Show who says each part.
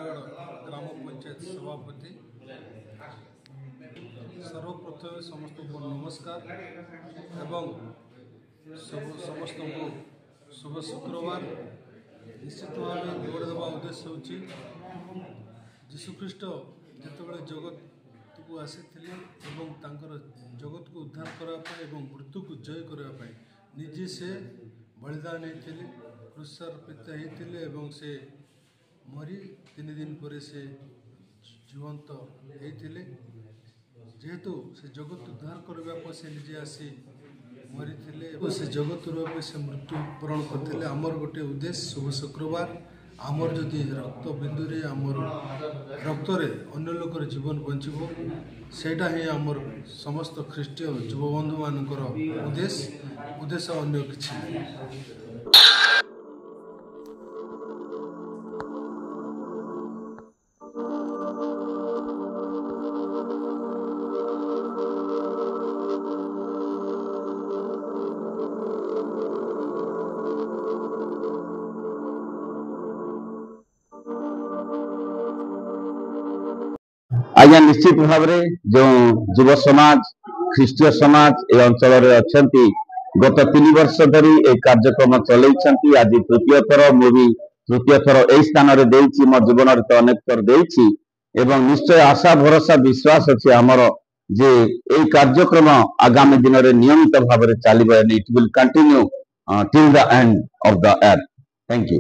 Speaker 1: सुंदरगढ़ ग्राम पंचायत सभापति। सर्वप्रथम समस्त को नमस्कार एवं समस्त को शुभ शुक्रवार। निश्चित भाव जोड़ देवा उद्देश्य होची जीशुख्रीष्ट जितेबाला जगत को आसी जगत को उद्धार करने मृत्यु को जय करने निजे से बलिदान होते क्रूसार्पित होते से मरी 3 दिन पर से जीवंत होते जेहेतु से जगत उद्धार करने से निजे आसी मरी से जगत रूप से मृत्युवरण करते आमर गोटे उद्देश्य शुभ शुक्रवार आमर जदि रक्त बिंदुरे आमर रक्तरे अन्य लोकर जीवन बंचब सेटा ही आमर समस्त ख्रीष्टीय युवबंधु मानकर उद्देश्य अन्य किसी
Speaker 2: आज्ञा निश्चित भाव जो युव समाज ख्रीष्टीय समाज ए अंचल अच्छा गत 3 वर्ष धरी ए कार्यक्रम चलई आज तृतीय थर मुझे तृतीय थर यही स्थान मो जीवन तो अनेक थर एवं निश्चय आशा भरोसा विश्वास अच्छे आमर जे ए कार्यक्रम आगामी दिन में नियमित भाव में चलो it will continue till the end of the earth. Thank you.